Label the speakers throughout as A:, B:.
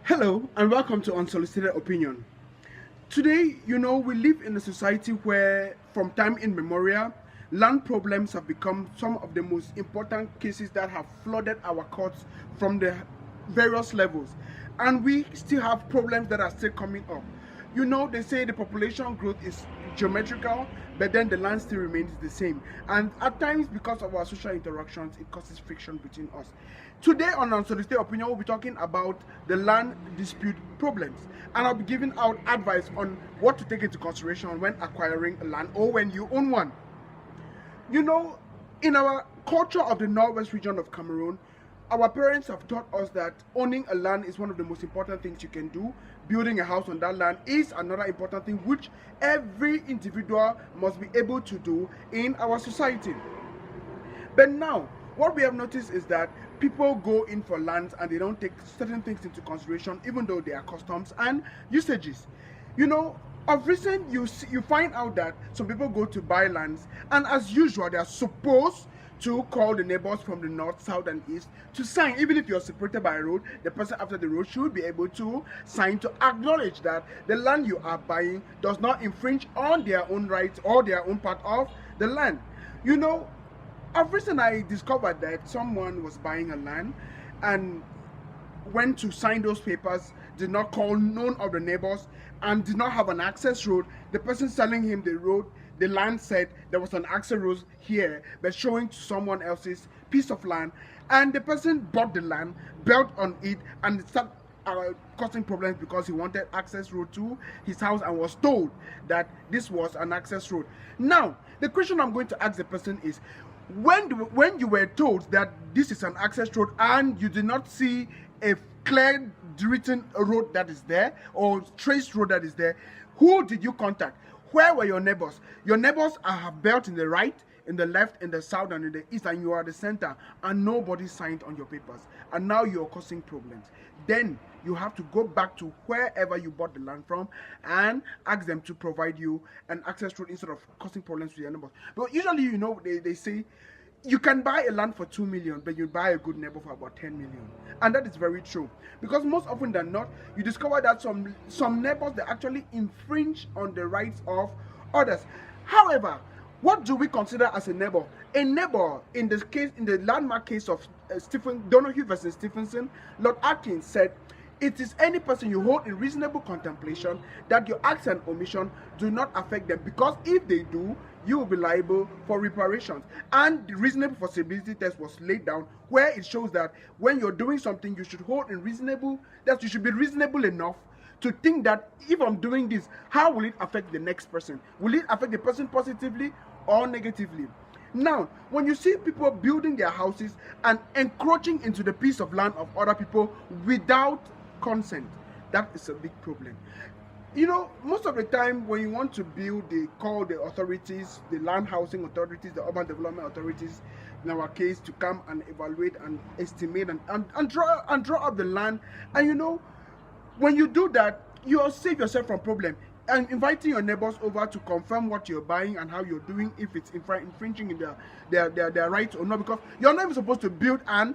A: Hello and welcome to Unsolicited Opinion. Today, we live in a society where, from time immemorial, land problems have become some of the most important cases that have flooded our courts from the various levels. And we still have problems that are still coming up. They say the population growth is geometrical, but then the land still remains the same. And at times, because of our social interactions, it causes friction between us. Today on Unsolicited Opinion, we'll be talking about the land dispute problems. And I'll be giving out advice on what to take into consideration when acquiring a land or when you own one. In our culture of the northwest region of Cameroon, our parents have taught us that owning a land is one of the most important things you can do. Building a house on that land is another important thing which every individual must be able to do in our society. But now, what we have noticed is that people go in for lands and they don't take certain things into consideration, even though they are customs and usages. Of recent, you find out that some people go to buy lands, and as usual, they are supposed to call the neighbors from the north, south, and east to sign. Even if you're separated by a road, the person after the road should be able to sign to acknowledge that the land you are buying does not infringe on their own rights or their own part of the land. Of recent, I discovered that someone was buying a land and went to sign those papers, did not call none of the neighbors, and did not have an access road. The person selling him the land said there was an access road here, but showing to someone else's piece of land. And the person bought the land, built on it, and started causing problems because he wanted access road to his house and was told that this was an access road. Now, the question I'm going to ask the person is, when you were told that this is an access road and you did not see a clear written road that is there or traced road that is there, who did you contact? Where were your neighbors? Your neighbors have built in the right, in the left, in the south, and in the east, and you are the center, and nobody signed on your papers, and now you're causing problems. Then you have to go back to wherever you bought the land from and ask them to provide you an access road instead of causing problems with your neighbors. But usually, they say you can buy a land for 2 million, but you buy a good neighbor for about 10 million. And that is very true. Because most often than not, you discover that some neighbors, they actually infringe on the rights of others. However, what do we consider as a neighbor? A neighbor, in the landmark case of Donahue versus Stephenson, Lord Atkins said, it is any person you hold in reasonable contemplation that your acts and omission do not affect them, because if they do, you will be liable for reparations. And the reasonable possibility test was laid down, where it shows that when you're doing something, you should you should be reasonable enough to think that if I'm doing this, how will it affect the next person? Will it affect the person positively or negatively? Now, when you see people building their houses and encroaching into the piece of land of other people without consent, that is a big problem. Most of the time when you want to build, they call the authorities, the land housing authorities, the urban development authorities, in our case, to come and evaluate and estimate and draw up the land. And when you do that, you'll save yourself from problem. And inviting your neighbors over to confirm what you're buying and how you're doing, if it's infringing in their rights or not, because you're not even supposed to build, and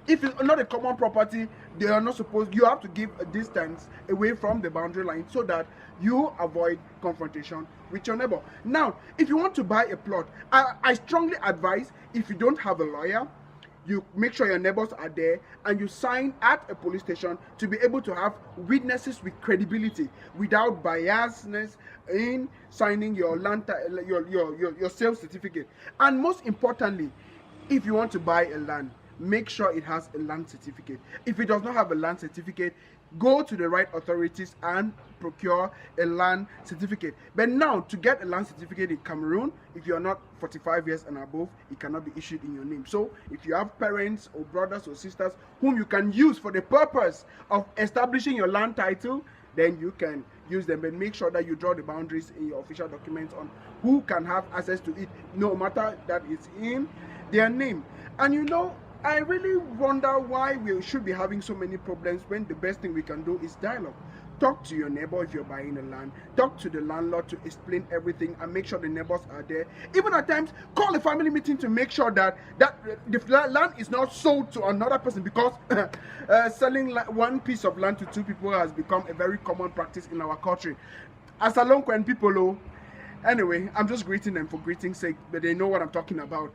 A: if it's not a common property, they are not supposed. You have to give a distance away from the boundary line so that you avoid confrontation with your neighbor. Now, if you want to buy a plot, I strongly advise, if you don't have a lawyer, you make sure your neighbors are there and you sign at a police station to be able to have witnesses with credibility, without biasness in signing your land, your sales certificate. And most importantly, if you want to buy a land, make sure it has a land certificate. If it does not have a land certificate, go to the right authorities and procure a land certificate. But now, to get a land certificate in Cameroon, if you are not 45 years and above, it cannot be issued in your name. So if you have parents or brothers or sisters whom you can use for the purpose of establishing your land title, then you can use them. But make sure that you draw the boundaries in your official documents on who can have access to it, no matter that it's in their name. And I really wonder why we should be having so many problems when the best thing we can do is dialogue. talk to your neighbor if you're buying a land. Talk to the landlord to explain everything and make sure the neighbors are there. Even at times, call a family meeting to make sure that the land is not sold to another person, because selling one piece of land to two people has become a very common practice in our country. As long when people anyway, I'm just greeting them for greeting's sake, but they know what I'm talking about.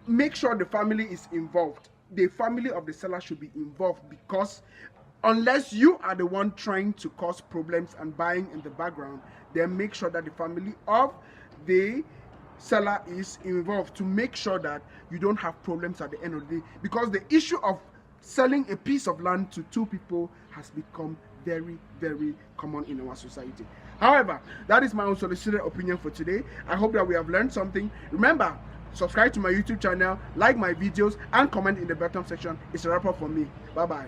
A: Make sure the family is involved. The family of the seller should be involved, because unless you are the one trying to cause problems and buying in the background, then make sure that the family of the seller is involved to make sure that you don't have problems at the end of the day, because the issue of selling a piece of land to two people has become very, very common in our society. However, that is my unsolicited opinion for today. I hope that we have learned something. Remember, subscribe to my YouTube channel, like my videos, and comment in the bottom section. It's a wrap up for me. Bye bye.